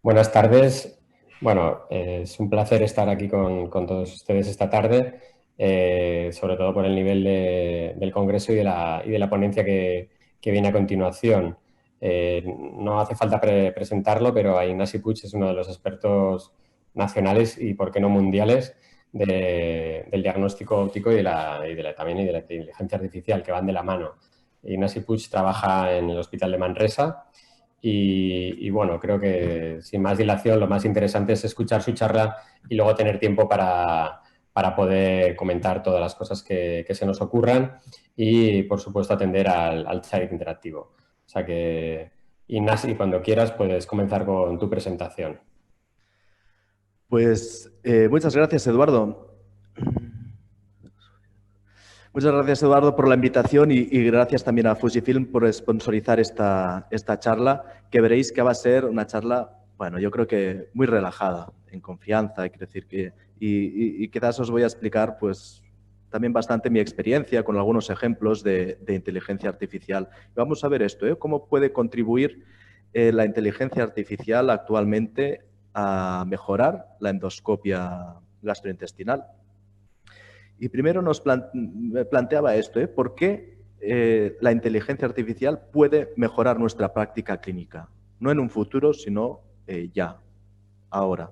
Buenas tardes. Bueno, es un placer estar aquí con todos ustedes esta tarde, sobre todo por el nivel del Congreso y de la ponencia que viene a continuación. No hace falta presentarlo, pero Ignasi Puig es uno de los expertos nacionales y, por qué no, mundiales del diagnóstico óptico también de la inteligencia artificial, que van de la mano. Ignasi Puig trabaja en el Hospital de Manresa. Bueno, creo que sin más dilación lo más interesante es escuchar su charla y luego tener tiempo para poder comentar todas las cosas que se nos ocurran y, por supuesto, atender al chat interactivo. O sea que, Ignasi, cuando quieras puedes comenzar con tu presentación. Pues muchas gracias, Eduardo. Muchas gracias, Eduardo, por la invitación y gracias también a Fujifilm por sponsorizar esta charla, que veréis que va a ser una charla, bueno, yo creo que muy relajada, en confianza, quiero decir que, y quizás os voy a explicar, pues, también bastante mi experiencia con algunos ejemplos de inteligencia artificial. Vamos a ver esto, cómo puede contribuir la inteligencia artificial actualmente a mejorar la endoscopia gastrointestinal. Y primero me planteaba esto, ¿por qué la inteligencia artificial puede mejorar nuestra práctica clínica? No en un futuro, sino ya, ahora.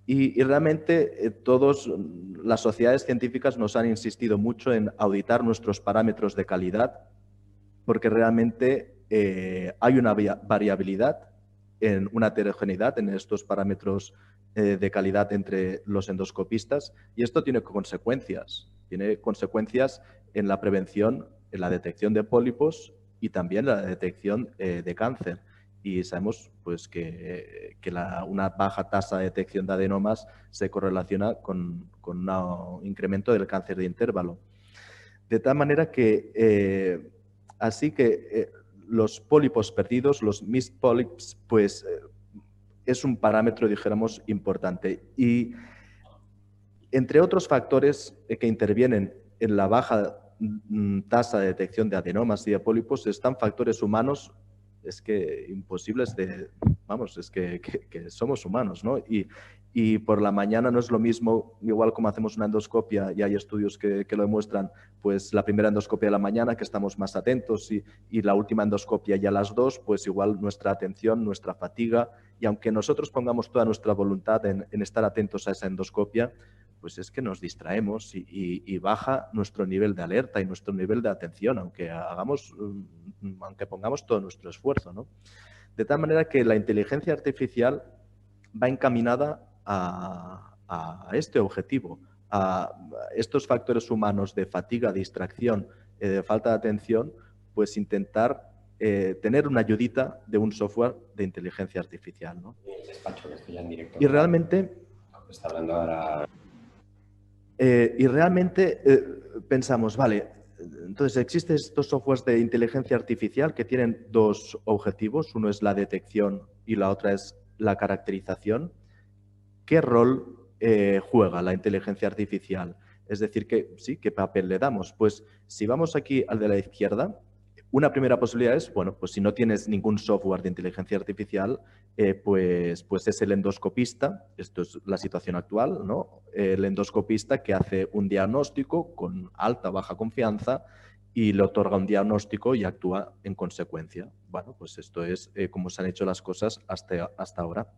Y realmente todas las sociedades científicas nos han insistido mucho en auditar nuestros parámetros de calidad, porque realmente hay una variabilidad, en una heterogeneidad en estos parámetros de calidad entre los endoscopistas, y esto tiene consecuencias. Tiene consecuencias en la prevención, en la detección de pólipos y también la detección de cáncer. Y sabemos pues, que una baja tasa de detección de adenomas se correlaciona con un incremento del cáncer de intervalo. De tal manera que, los pólipos perdidos, los missed polyps, pues es un parámetro, dijéramos, importante. Y entre otros factores que intervienen en la baja tasa de detección de adenomas y de pólipos están factores humanos, es que imposibles de, vamos, es que somos humanos, ¿no? Y por la mañana no es lo mismo, igual como hacemos una endoscopia, y hay estudios que lo demuestran, pues la primera endoscopia de la mañana, que estamos más atentos, y la última endoscopia ya a las 2, pues igual nuestra atención, nuestra fatiga, y aunque nosotros pongamos toda nuestra voluntad en estar atentos a esa endoscopia, pues es que nos distraemos y baja nuestro nivel de alerta y nuestro nivel de atención, aunque pongamos todo nuestro esfuerzo, ¿no? De tal manera que la inteligencia artificial va encaminada a este objetivo, a estos factores humanos de fatiga, distracción, de falta de atención, pues intentar tener una ayudita de un software de inteligencia artificial, ¿no? El despacho, que estoy ya en directo. Y realmente Está hablando ahora. Pensamos, vale, entonces existen estos softwares de inteligencia artificial que tienen dos objetivos, uno es la detección y la otra es la caracterización. ¿Qué rol juega la inteligencia artificial? Es decir, ¿qué papel le damos? Pues si vamos aquí al de la izquierda, una primera posibilidad es, bueno, pues si no tienes ningún software de inteligencia artificial, pues es el endoscopista, esto es la situación actual, ¿no? El endoscopista que hace un diagnóstico con alta o baja confianza y le otorga un diagnóstico y actúa en consecuencia. Bueno, pues esto es como se han hecho las cosas hasta ahora.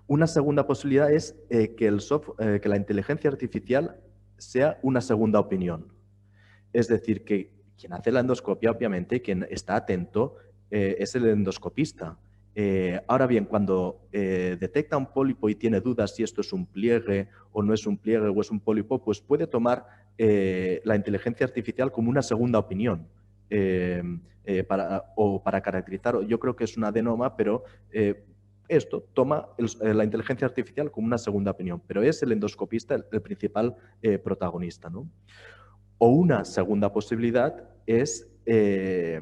Una segunda posibilidad es que la inteligencia artificial sea una segunda opinión. Es decir, que quien hace la endoscopia, obviamente, quien está atento, es el endoscopista. Ahora bien, cuando detecta un pólipo y tiene dudas si esto es un pliegue o no es un pliegue o es un pólipo, pues puede tomar la inteligencia artificial como una segunda opinión. Para caracterizar, yo creo que es un adenoma, pero esto toma la inteligencia artificial como una segunda opinión, pero es el endoscopista el principal protagonista, ¿no? O una segunda posibilidad es que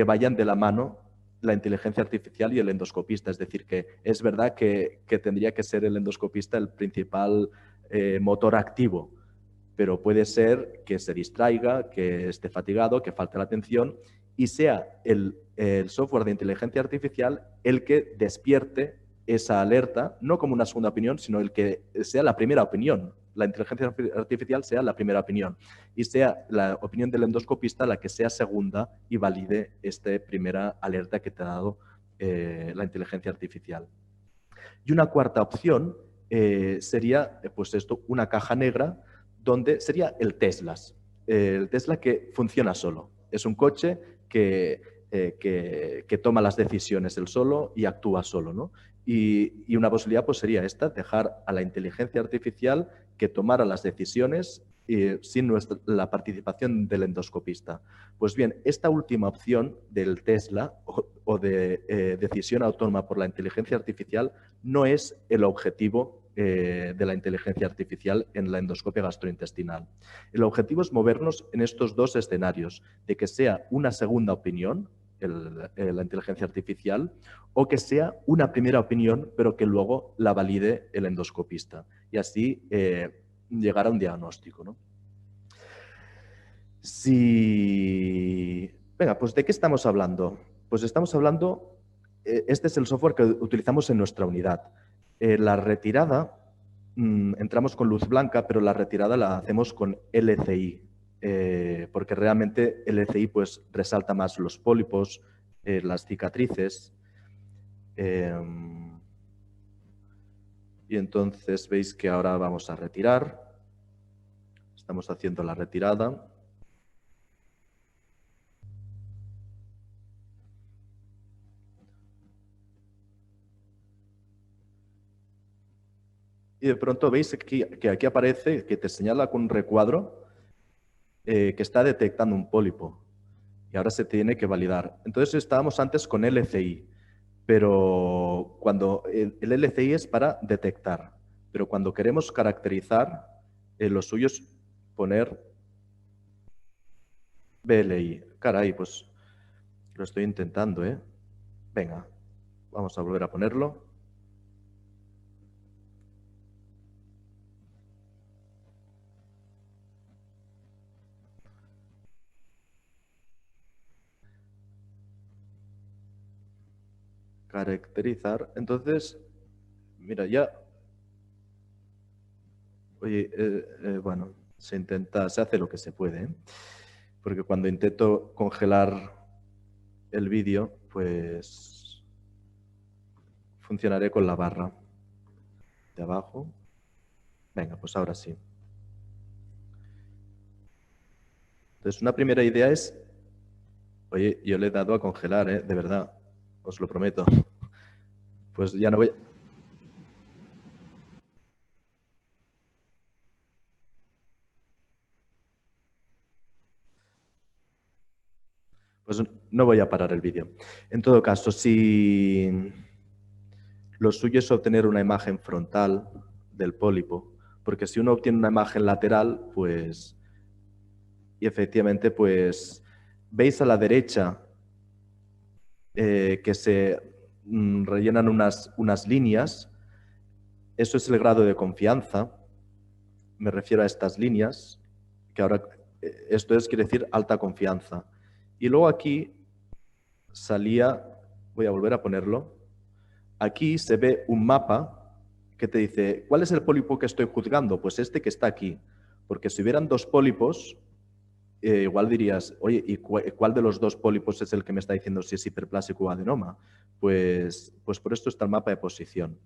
vayan de la mano la inteligencia artificial y el endoscopista. Es decir, que es verdad que tendría que ser el endoscopista el principal motor activo, pero puede ser que se distraiga, que esté fatigado, que falte la atención y sea el software de inteligencia artificial el que despierte esa alerta, no como una segunda opinión, sino el que sea la primera opinión. La inteligencia artificial sea la primera opinión y sea la opinión del endoscopista la que sea segunda y valide esta primera alerta que te ha dado la inteligencia artificial. Y una cuarta opción sería, pues esto, una caja negra donde sería el Tesla. El Tesla que funciona solo. Es un coche que toma las decisiones él solo y actúa solo, ¿no? Y una posibilidad pues, sería esta, dejar a la inteligencia artificial que tomara las decisiones sin la participación del endoscopista. Pues bien, esta última opción del Tesla o de decisión autónoma por la inteligencia artificial no es el objetivo de la inteligencia artificial en la endoscopia gastrointestinal. El objetivo es movernos en estos dos escenarios, de que sea una segunda opinión, la inteligencia artificial, o que sea una primera opinión, pero que luego la valide el endoscopista. Y así llegar a un diagnóstico, ¿no? Venga, pues ¿de qué estamos hablando? Pues estamos hablando, este es el software que utilizamos en nuestra unidad. La retirada, entramos con luz blanca, pero la retirada la hacemos con LCI, porque realmente LCI pues, resalta más los pólipos, las cicatrices. Y entonces veis que ahora vamos a retirar. Estamos haciendo la retirada. Y de pronto veis que aquí aparece, que te señala con un recuadro que está detectando un pólipo. Y ahora se tiene que validar. Entonces estábamos antes con LCI, pero cuando el LCI es para detectar. Pero cuando queremos caracterizar, lo suyo es poner BLI. Caray, pues lo estoy intentando, ¿eh? Venga, vamos a volver a ponerlo. Caracterizar. Entonces, mira, ya... Oye, bueno, se intenta, se hace lo que se puede, ¿eh? Porque cuando intento congelar el vídeo, pues funcionaré con la barra de abajo. Venga, pues ahora sí. Entonces, una primera idea es, oye, yo le he dado a congelar, ¿eh? De verdad, os lo prometo. Pues ya no voy... Pues no voy a parar el vídeo. En todo caso, si lo suyo es obtener una imagen frontal del pólipo, porque si uno obtiene una imagen lateral, pues... Y efectivamente, pues, veis a la derecha que se rellenan unas líneas. Eso es el grado de confianza. Me refiero a estas líneas, que ahora esto quiere decir alta confianza. Y luego aquí salía, voy a volver a ponerlo, aquí se ve un mapa que te dice, ¿cuál es el pólipo que estoy juzgando? Pues este que está aquí. Porque si hubieran dos pólipos, igual dirías, oye, ¿y cuál de los dos pólipos es el que me está diciendo si es hiperplásico o adenoma? Pues por esto está el mapa de posición.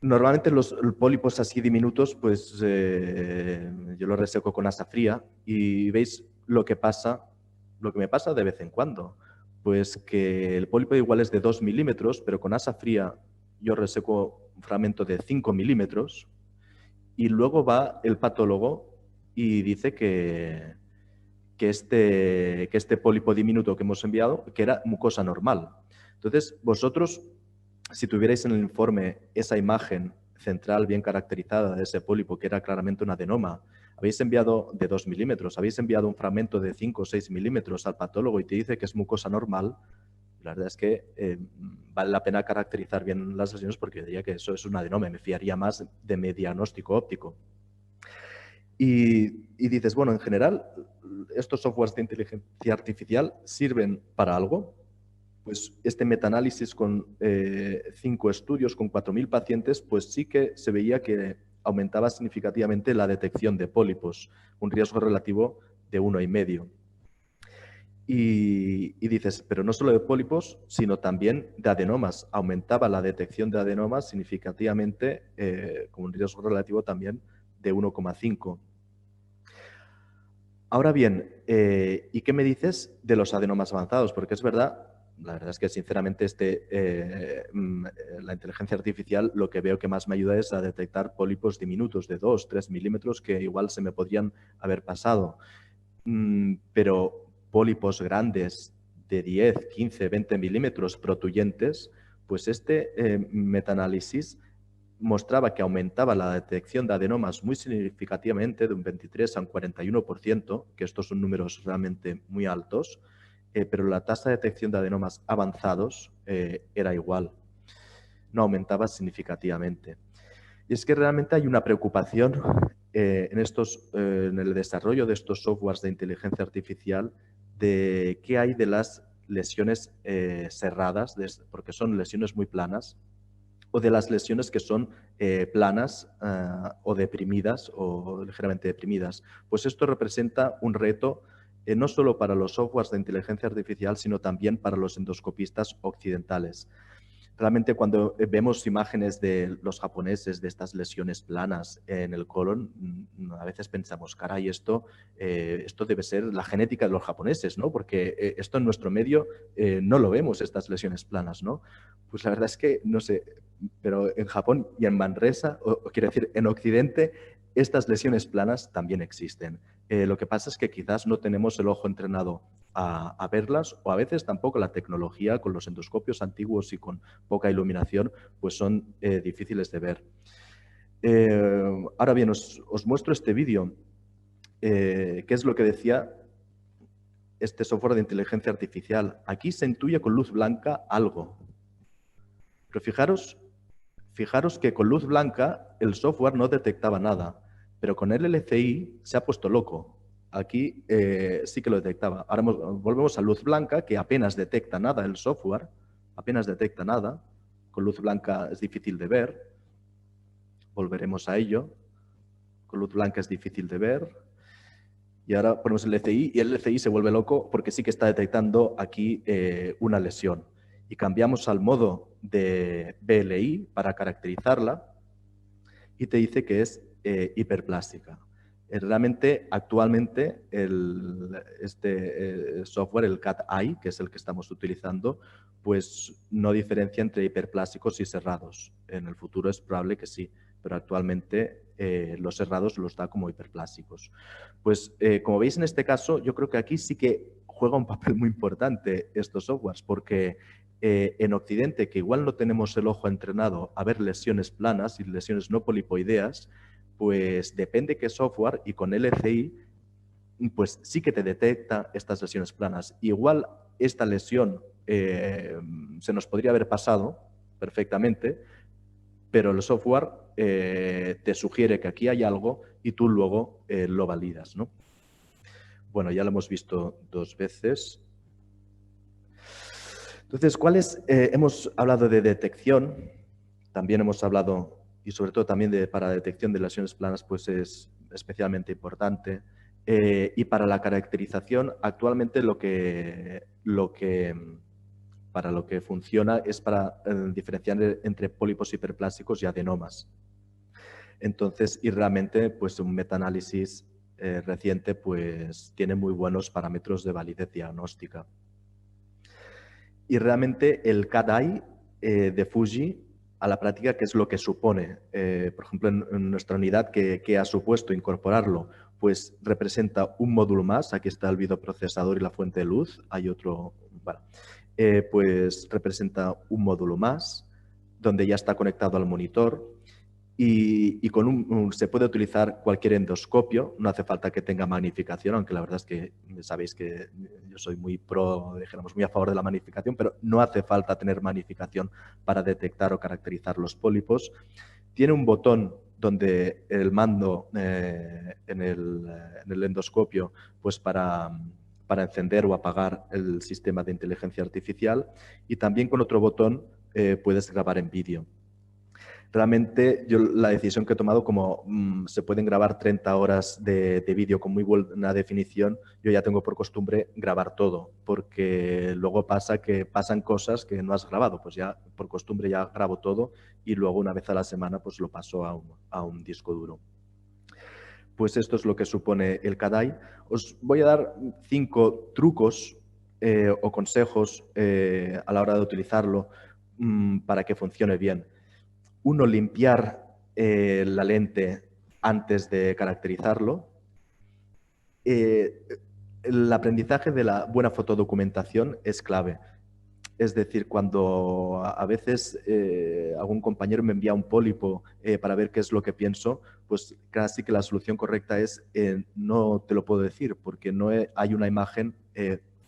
Normalmente los pólipos así diminutos, pues yo los reseco con asa fría y veis lo que me pasa de vez en cuando. Pues que el pólipo igual es de 2 milímetros, pero con asa fría yo reseco un fragmento de 5 milímetros y luego va el patólogo y dice que este pólipo diminuto que hemos enviado, que era mucosa normal. Entonces, vosotros, si tuvierais en el informe esa imagen central bien caracterizada de ese pólipo, que era claramente un adenoma, habéis enviado de 2 milímetros, habéis enviado un fragmento de 5 o 6 milímetros al patólogo y te dice que es mucosa normal, la verdad es que vale la pena caracterizar bien las lesiones porque yo diría que eso es un adenoma, me fiaría más de mi diagnóstico óptico. Y dices, bueno, en general, estos softwares de inteligencia artificial sirven para algo. Pues este metaanálisis con 5 estudios, con 4.000 pacientes, pues sí que se veía que aumentaba significativamente la detección de pólipos, un riesgo relativo de 1,5. Y dices, pero no solo de pólipos, sino también de adenomas. Aumentaba la detección de adenomas significativamente, con un riesgo relativo también de 1,5. Ahora bien, ¿y qué me dices de los adenomas avanzados? Porque es verdad, la verdad es que sinceramente la inteligencia artificial lo que veo que más me ayuda es a detectar pólipos diminutos de 2, 3 milímetros que igual se me podrían haber pasado. Pero pólipos grandes de 10, 15, 20 milímetros protuyentes, pues este metaanálisis mostraba que aumentaba la detección de adenomas muy significativamente, de un 23 a un 41%, que estos son números realmente muy altos, pero la tasa de detección de adenomas avanzados era igual, no aumentaba significativamente. Y es que realmente hay una preocupación en el desarrollo de estos softwares de inteligencia artificial de qué hay de las lesiones cerradas, porque son lesiones muy planas, o de las lesiones que son planas o deprimidas o ligeramente deprimidas. Pues esto representa un reto no solo para los softwares de inteligencia artificial, sino también para los endoscopistas occidentales. Realmente cuando vemos imágenes de los japoneses de estas lesiones planas en el colon, a veces pensamos, caray, esto debe ser la genética de los japoneses, ¿no? Porque esto en nuestro medio no lo vemos, estas lesiones planas, ¿no? Pues la verdad es que, no sé, pero en Japón y en Manresa, o quiero decir, en Occidente, estas lesiones planas también existen. Lo que pasa es que quizás no tenemos el ojo entrenado a verlas, o a veces tampoco la tecnología con los endoscopios antiguos y con poca iluminación, pues son difíciles de ver. Ahora bien, os muestro este vídeo. ¿Qué es lo que decía este software de inteligencia artificial? Aquí se intuye con luz blanca algo. Pero fijaros que con luz blanca el software no detectaba nada, pero con el LCI se ha puesto loco. Aquí sí que lo detectaba. Ahora volvemos a luz blanca, que apenas detecta nada el software, apenas detecta nada. Con luz blanca es difícil de ver. Volveremos a ello. Con luz blanca es difícil de ver. Y ahora ponemos el LCI y el LCI se vuelve loco porque sí que está detectando aquí una lesión. Y cambiamos al modo de BLI para caracterizarla y te dice que es hiperplástica. Realmente, actualmente, este software, el CAT-AI, que es el que estamos utilizando, pues no diferencia entre hiperplásticos y cerrados. En el futuro es probable que sí, pero actualmente los cerrados los da como hiperplásticos. Pues como veis en este caso, yo creo que aquí sí que juega un papel muy importante estos softwares, porque en Occidente, que igual no tenemos el ojo entrenado a ver lesiones planas y lesiones no polipoideas, pues depende qué software y con LCI, pues sí que te detecta estas lesiones planas. Igual esta lesión se nos podría haber pasado perfectamente, pero el software te sugiere que aquí hay algo y tú luego lo validas, ¿no? Bueno, ya lo hemos visto 2 veces. Entonces, hemos hablado de detección, también hemos hablado, y sobre todo también para detección de lesiones planas, pues es especialmente importante. Y para la caracterización, actualmente para lo que funciona es para diferenciar entre pólipos hiperplásticos y adenomas. Entonces, y realmente, pues un metaanálisis reciente pues tiene muy buenos parámetros de validez diagnóstica. Y realmente el CAD-AI de Fuji, a la práctica, ¿qué es lo que supone? Por ejemplo, en nuestra unidad, ¿qué ha supuesto incorporarlo? Pues representa un módulo más. Aquí está el videoprocesador y la fuente de luz. Hay otro, bueno, pues representa un módulo más donde ya está conectado al monitor. Y se puede utilizar cualquier endoscopio, no hace falta que tenga magnificación, aunque la verdad es que sabéis que yo soy muy muy a favor de la magnificación, pero no hace falta tener magnificación para detectar o caracterizar los pólipos. Tiene un botón donde el mando en el endoscopio, pues para encender o apagar el sistema de inteligencia artificial, y también con otro botón puedes grabar en vídeo. Realmente yo la decisión que he tomado, como se pueden grabar 30 horas de vídeo con muy buena definición, yo ya tengo por costumbre grabar todo, porque luego pasa que pasan cosas que no has grabado, pues ya por costumbre ya grabo todo y luego una vez a la semana pues lo paso a un disco duro. Pues esto es lo que supone el CADAI. Os voy a dar 5 trucos o consejos a la hora de utilizarlo para que funcione bien. Uno, limpiar la lente antes de caracterizarlo. El aprendizaje de la buena fotodocumentación es clave. Es decir, cuando a veces algún compañero me envía un pólipo para ver qué es lo que pienso, pues casi que la solución correcta es no te lo puedo decir, porque no hay una imagen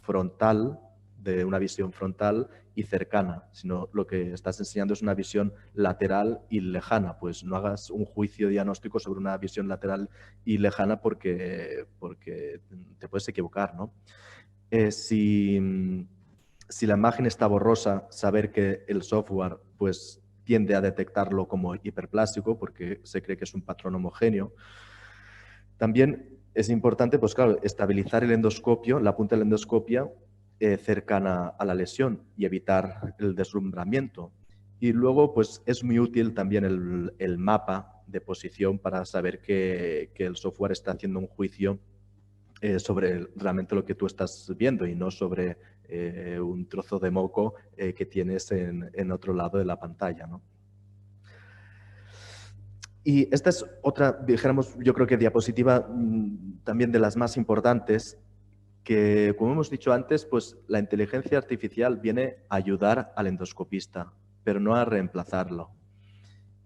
frontal, de una visión frontal y cercana, sino lo que estás enseñando es una visión lateral y lejana. Pues no hagas un juicio diagnóstico sobre una visión lateral y lejana porque te puedes equivocar, ¿no? Si la imagen está borrosa, saber que el software pues tiende a detectarlo como hiperplástico porque se cree que es un patrón homogéneo. También es importante, pues claro, estabilizar el endoscopio, la punta del endoscopio cercana a la lesión y evitar el deslumbramiento. Y luego, pues es muy útil también el mapa de posición para saber que el software está haciendo un juicio sobre realmente lo que tú estás viendo y no sobre un trozo de moco que tienes en otro lado de la pantalla, ¿no? Y esta es otra, dijéramos, yo creo que diapositiva también de las más importantes, que como hemos dicho antes, pues la inteligencia artificial viene a ayudar al endoscopista, pero no a reemplazarlo.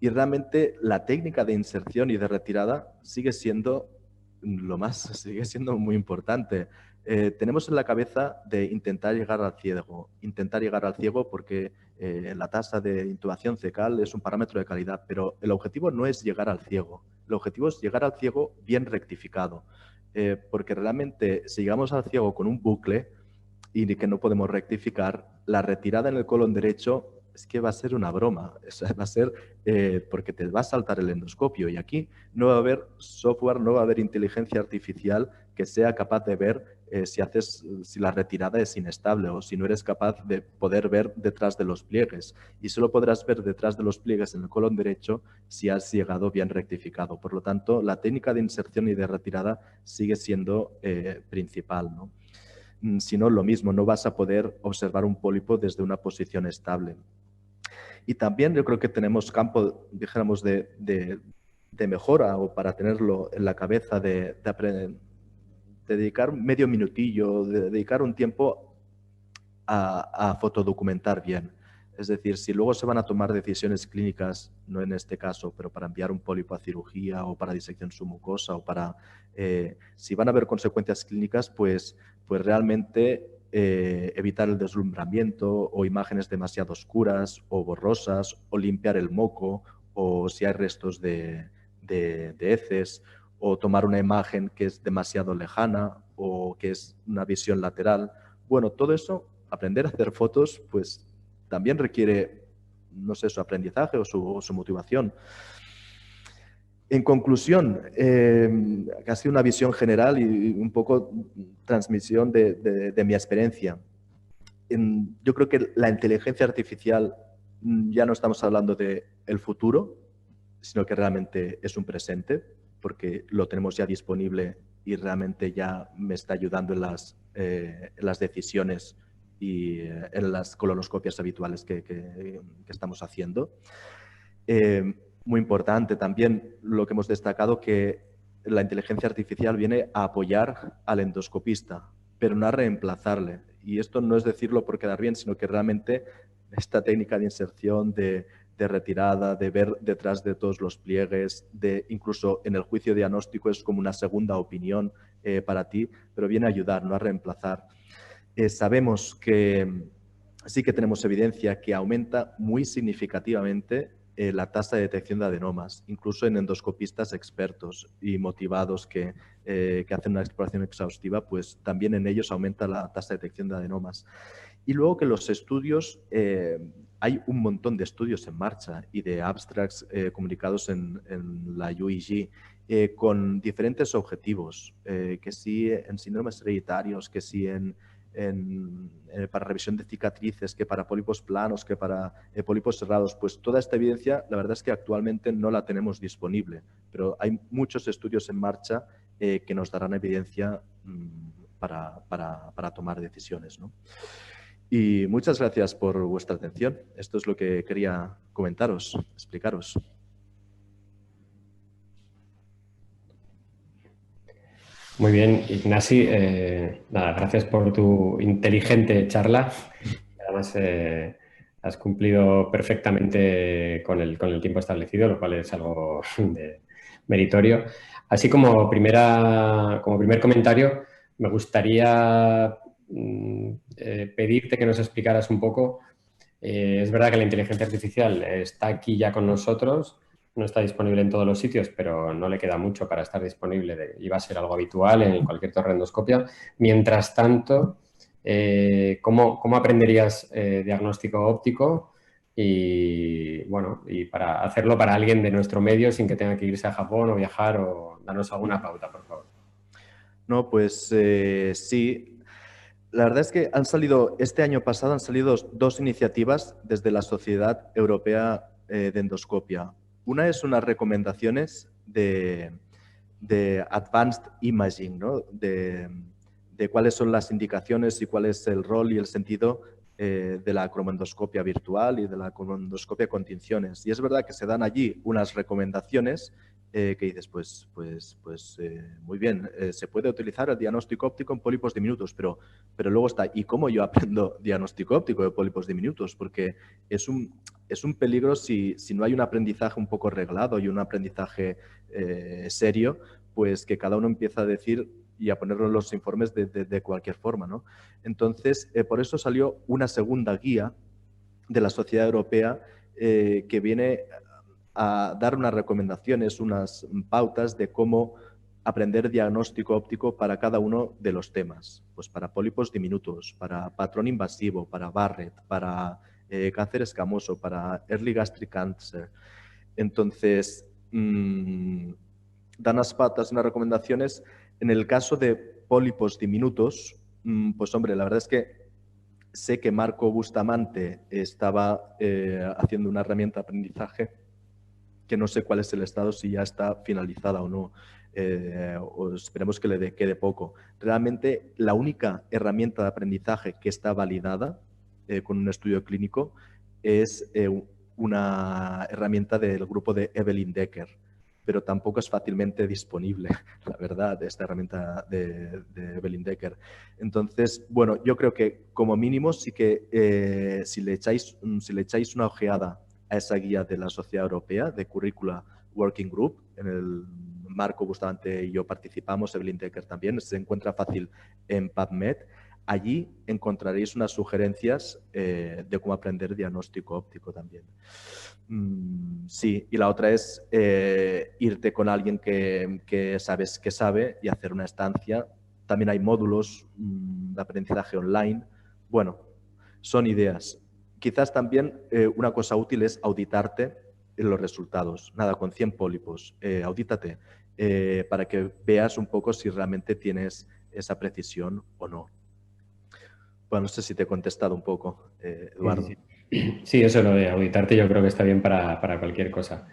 Y realmente la técnica de inserción y de retirada sigue siendo sigue siendo muy importante. Tenemos en la cabeza de intentar llegar al ciego porque la tasa de intubación cecal es un parámetro de calidad, pero el objetivo no es llegar al ciego, el objetivo es llegar al ciego bien rectificado, porque realmente si llegamos al ciego con un bucle y que no podemos rectificar, la retirada en el colon derecho es que va a ser una broma, va a ser porque te va a saltar el endoscopio y aquí no va a haber software, no va a haber inteligencia artificial que sea capaz de ver si la retirada es inestable o si no eres capaz de poder ver detrás de los pliegues. Y solo podrás ver detrás de los pliegues en el colon derecho si has llegado bien rectificado. Por lo tanto, la técnica de inserción y de retirada sigue siendo principal, ¿no? Si no, lo mismo, no vas a poder observar un pólipo desde una posición estable. Y también yo creo que tenemos campo, dijéramos, de mejora o para tenerlo en la cabeza de dedicar medio minutillo, de dedicar un tiempo a fotodocumentar bien. Es decir, si luego se van a tomar decisiones clínicas, no en este caso, pero para enviar un pólipo a cirugía o para disección submucosa o para... si van a haber consecuencias clínicas, pues realmente evitar el deslumbramiento o imágenes demasiado oscuras o borrosas o limpiar el moco o si hay restos de heces o tomar una imagen que es demasiado lejana o que es una visión lateral. Bueno, todo eso, aprender a hacer fotos, pues también requiere, no sé, su aprendizaje o su motivación. En conclusión, ha sido una visión general y un poco transmisión de mi experiencia. Yo creo que la inteligencia artificial ya no estamos hablando del futuro, sino que realmente es un presente, porque lo tenemos ya disponible y realmente ya me está ayudando en las decisiones y en las colonoscopias habituales que estamos haciendo. Muy importante también lo que hemos destacado, que la inteligencia artificial viene a apoyar al endoscopista, pero no a reemplazarle. Y esto no es decirlo por quedar bien, sino que realmente esta técnica de inserción, de retirada, de ver detrás de todos los pliegues, de incluso en el juicio diagnóstico es como una segunda opinión para ti, pero viene a ayudar, no a reemplazar. Sabemos que sí que tenemos evidencia que aumenta muy significativamente la tasa de detección de adenomas, incluso en endoscopistas expertos y motivados que hacen una exploración exhaustiva, pues también en ellos aumenta la tasa de detección de adenomas. Y luego que los estudios, hay un montón de estudios en marcha y de abstracts comunicados en la UEG con diferentes objetivos, que sí en síndromes hereditarios, que sí para revisión de cicatrices, que para pólipos planos, que para pólipos cerrados. Pues toda esta evidencia, la verdad es que actualmente no la tenemos disponible, pero hay muchos estudios en marcha que nos darán evidencia para tomar decisiones, ¿no? Y muchas gracias por vuestra atención. Esto es lo que quería comentaros, explicaros. Muy bien, Ignasi. Nada, gracias por tu inteligente charla. Además, has cumplido perfectamente con el tiempo establecido, lo cual es algo meritorio. Así como primer comentario, me gustaría pedirte que nos explicaras un poco. Es verdad que la inteligencia artificial está aquí ya con nosotros, no está disponible en todos los sitios, pero no le queda mucho para estar disponible y va a ser algo habitual en cualquier torrendoscopia. Mientras tanto, ¿cómo aprenderías diagnóstico óptico? Y bueno, y para hacerlo para alguien de nuestro medio sin que tenga que irse a Japón o viajar, o darnos alguna pauta, por favor. No, pues sí. La verdad es que este año pasado han salido dos iniciativas desde la Sociedad Europea de Endoscopia. Una es unas recomendaciones de Advanced Imaging, ¿no? De cuáles son las indicaciones y cuál es el rol y el sentido de la cromendoscopia virtual y de la cromendoscopia con tinciones. Y es verdad que se dan allí unas recomendaciones que dices, muy bien, se puede utilizar el diagnóstico óptico en pólipos diminutos, pero luego está, ¿y cómo yo aprendo diagnóstico óptico de pólipos diminutos? Porque es un peligro si no hay un aprendizaje un poco reglado y un aprendizaje serio, pues que cada uno empieza a decir y a ponerlo en los informes de cualquier forma, ¿no? Entonces, por eso salió una segunda guía de la Sociedad Europea que viene a dar unas recomendaciones, unas pautas de cómo aprender diagnóstico óptico para cada uno de los temas. Pues para pólipos diminutos, para patrón invasivo, para Barrett, para cáncer escamoso, para early gastric cancer. Entonces, dan las pautas, unas recomendaciones. En el caso de pólipos diminutos, pues hombre, la verdad es que sé que Marco Bustamante estaba haciendo una herramienta de aprendizaje que no sé cuál es el estado, si ya está finalizada o no. O esperemos que le quede poco. Realmente la única herramienta de aprendizaje que está validada con un estudio clínico es una herramienta del grupo de Evelyn Decker, pero tampoco es fácilmente disponible, la verdad, esta herramienta de Evelyn Decker. Entonces, bueno, yo creo que como mínimo sí que si le echáis una ojeada a esa guía de la Sociedad Europea de Curricula Working Group, en el Marco Bustamante y yo participamos, Evelyn Decker también, se encuentra fácil en PubMed. Allí encontraréis unas sugerencias de cómo aprender diagnóstico óptico también. Sí, y la otra es irte con alguien que sabes que sabe y hacer una estancia. También hay módulos de aprendizaje online. Bueno, son ideas. Quizás también una cosa útil es auditarte en los resultados. Nada, con 100 pólipos, audítate para que veas un poco si realmente tienes esa precisión o no. Bueno, no sé si te he contestado un poco, Eduardo. Sí, eso lo de auditarte yo creo que está bien para cualquier cosa.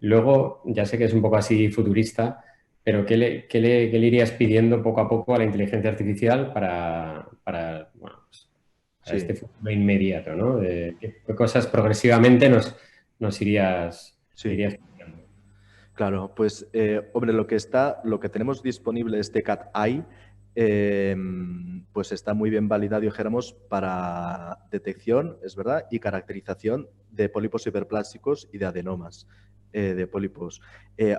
Luego, ya sé que es un poco así futurista, pero ¿qué le irías pidiendo poco a poco a la inteligencia artificial para este futuro inmediato, ¿no? ¿Qué cosas progresivamente nos irías pidiendo? Claro, pues, hombre, lo que tenemos disponible este Cat-Eye, pues está muy bien validado, dijéramos, para detección, es verdad, y caracterización de pólipos hiperplásticos y de adenomas de pólipos.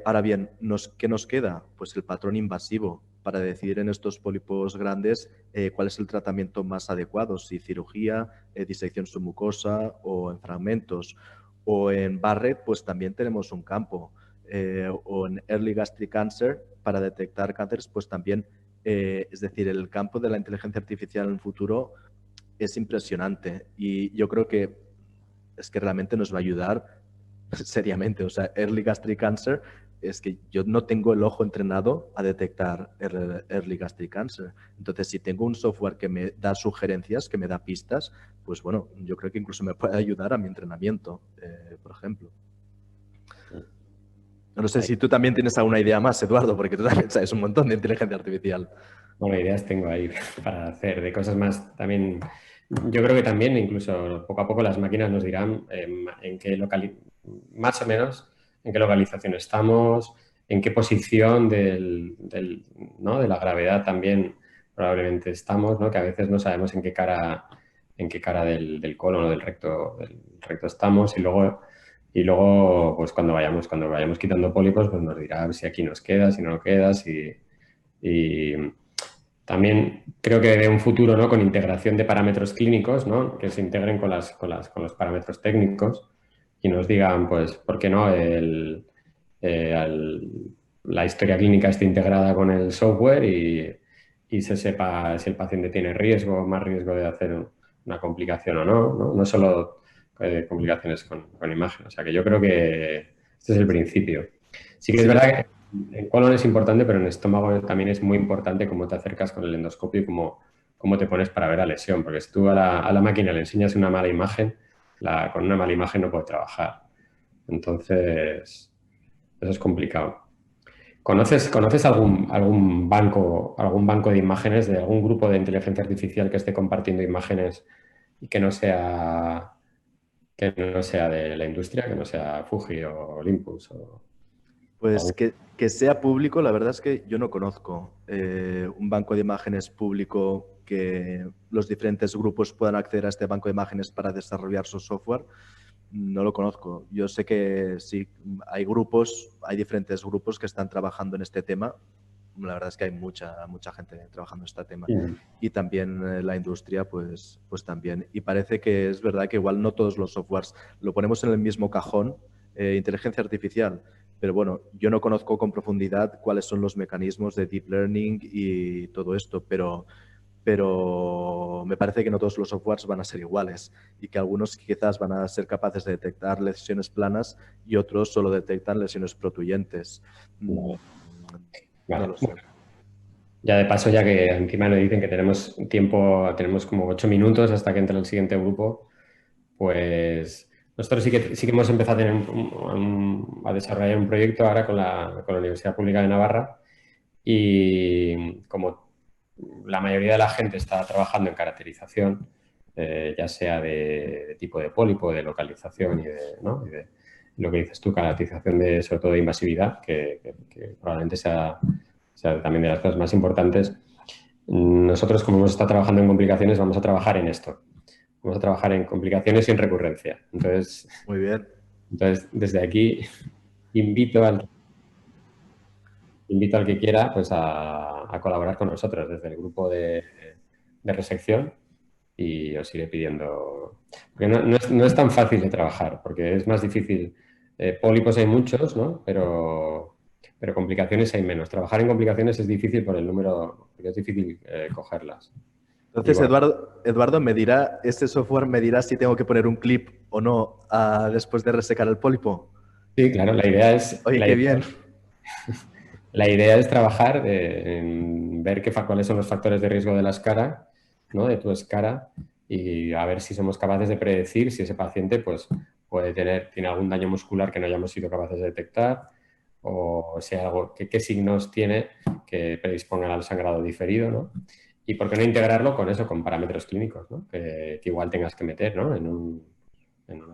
Ahora bien, ¿qué nos queda? Pues el patrón invasivo para decidir en estos pólipos grandes cuál es el tratamiento más adecuado, si cirugía, disección submucosa o en fragmentos. O en Barrett, pues también tenemos un campo. O en Early Gastric Cancer, para detectar cánceres, pues también, es decir, el campo de la inteligencia artificial en el futuro es impresionante y yo creo que es que realmente nos va a ayudar seriamente. O sea, Early Gastric Cancer es que yo no tengo el ojo entrenado a detectar Early Gastric Cancer. Entonces, si tengo un software que me da sugerencias, que me da pistas, pues bueno, yo creo que incluso me puede ayudar a mi entrenamiento, por ejemplo. No sé si tú también tienes alguna idea más, Eduardo, porque tú también sabes un montón de inteligencia artificial. Bueno, ideas tengo ahí para hacer de cosas más también. Yo creo que también incluso poco a poco las máquinas nos dirán en qué más o menos en qué localización estamos, en qué posición ¿no? de la gravedad también probablemente estamos, ¿no? Que a veces no sabemos en qué cara del colon o del recto estamos y luego pues cuando vayamos quitando pólipos, pues nos dirá si aquí nos queda, si no nos queda, y también creo que de un futuro, ¿no? Con integración de parámetros clínicos, ¿no? Que se integren con los parámetros técnicos y nos digan, pues, ¿por qué no? La historia clínica esté integrada con el software y se sepa si el paciente tiene más riesgo de hacer una complicación o no, ¿no? No solo complicaciones con imagen. O sea que yo creo que este es el principio. Sí que es verdad que en colon es importante, pero en estómago también es muy importante cómo te acercas con el endoscopio y cómo te pones para ver la lesión. Porque si tú a la máquina le enseñas una mala imagen, con una mala imagen no puede trabajar. Entonces, eso es complicado. ¿Conoces algún banco de imágenes de algún grupo de inteligencia artificial que esté compartiendo imágenes y que no sea de la industria, que no sea Fuji o Olympus? Pues que sea público, la verdad es que yo no conozco un banco de imágenes público que los diferentes grupos puedan acceder a este banco de imágenes para desarrollar su software. No lo conozco. Yo sé que sí, hay diferentes grupos que están trabajando en este tema. La verdad es que hay mucha gente trabajando en este tema. Y también la industria, pues también. Y parece que es verdad que igual no todos los softwares lo ponemos en el mismo cajón, inteligencia artificial. Pero bueno, yo no conozco con profundidad cuáles son los mecanismos de deep learning y todo esto, pero me parece que no todos los softwares van a ser iguales y que algunos quizás van a ser capaces de detectar lesiones planas y otros solo detectan lesiones protuyentes. Vale. No lo sé. Ya de paso, ya que encima nos dicen que tenemos tiempo, tenemos como 8 minutos hasta que entre el siguiente grupo, pues nosotros sí que hemos empezado a, a desarrollar un proyecto ahora con la Universidad Pública de Navarra y como la mayoría de la gente está trabajando en caracterización, ya sea de tipo de pólipo, de localización ¿no? y de lo que dices tú, caracterización sobre todo de invasividad, que probablemente sea también de las cosas más importantes. Nosotros, como hemos estado trabajando en complicaciones, vamos a trabajar en esto. Vamos a trabajar en complicaciones y en recurrencia. Entonces, muy bien. Entonces, desde aquí invito al que quiera pues, a colaborar con nosotros desde el grupo de resección y os iré pidiendo. Porque no es tan fácil de trabajar, porque es más difícil. Pólipos hay muchos, ¿no? Pero complicaciones hay menos. Trabajar en complicaciones es difícil por el número, porque es difícil cogerlas. Entonces, Bueno, Eduardo, ¿este software me dirá si tengo que poner un clip o no después de resecar el pólipo? sí, claro, la idea es... Oye, qué bien. La idea es trabajar en ver cuáles son los factores de riesgo de la escara, ¿no? De tu escara, y a ver si somos capaces de predecir si ese paciente pues, tiene algún daño muscular que no hayamos sido capaces de detectar o sea, qué signos tiene que predispongan al sangrado diferido, ¿no? Y por qué no integrarlo con eso, con parámetros clínicos, ¿no? Que igual tengas que meter, ¿no? En un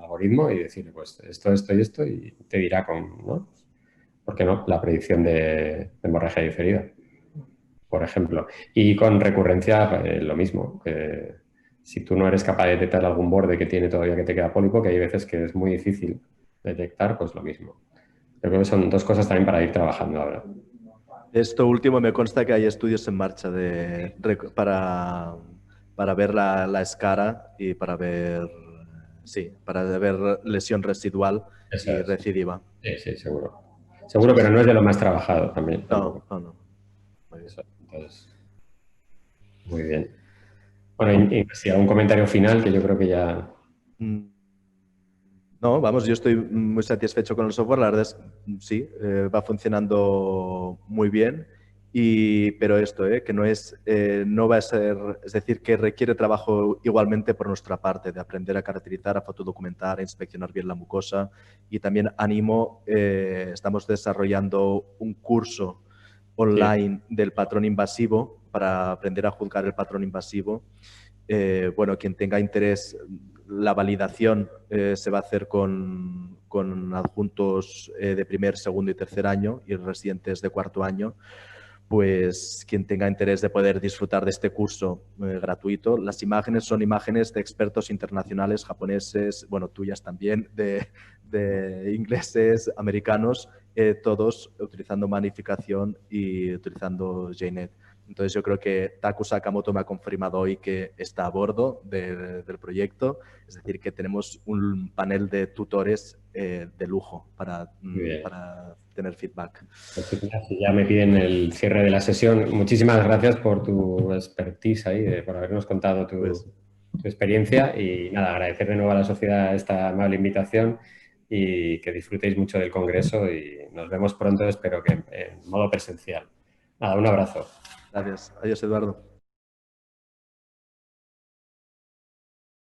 algoritmo y decirle, pues esto y esto, y te dirá ¿no? ¿Por qué no? La predicción de hemorragia diferida, por ejemplo. Y con recurrencia, lo mismo. Que si tú no eres capaz de detectar algún borde que tiene todavía que te queda pólipo, que hay veces que es muy difícil detectar, pues lo mismo. Yo creo que son dos cosas también para ir trabajando ahora. Esto último me consta que hay estudios en marcha para ver la escara y para ver sí, para ver lesión residual Eso y es. recidiva. Sí, sí, seguro. Seguro, pero no es de lo más trabajado también, No, tampoco. no, no. Muy bien. Eso, entonces, muy bien. Bueno, y si algún comentario final, que yo creo que ya... Mm, No, vamos, yo estoy muy satisfecho con el software. La verdad es, sí, va funcionando muy bien. Pero esto, que no es, no va a ser, es decir, que requiere trabajo igualmente por nuestra parte, de aprender a caracterizar, a fotodocumentar, a inspeccionar bien la mucosa. Y también animo, estamos desarrollando un curso Sí, online del patrón invasivo para aprender a juzgar el patrón invasivo. Bueno, quien tenga interés, la validación se va a hacer con adjuntos de primer, segundo y tercer año y residentes de cuarto año. Pues quien tenga interés de poder disfrutar de este curso gratuito. Las imágenes son imágenes de expertos internacionales, japoneses, bueno, tuyas también, de ingleses, americanos, todos utilizando magnificación y utilizando JNet. Entonces yo creo que Taku Sakamoto me ha confirmado hoy que está a bordo del proyecto, es decir, que tenemos un panel de tutores de lujo muy bien. para tener feedback. Pues Ignacio, ya me piden el cierre de la sesión. Muchísimas gracias por tu expertise ahí, por habernos contado Pues tu experiencia y nada, agradecer de nuevo a la sociedad esta amable invitación y que disfrutéis mucho del congreso y nos vemos pronto, espero que en modo presencial. Nada, un abrazo. gracias. Adiós, Eduardo.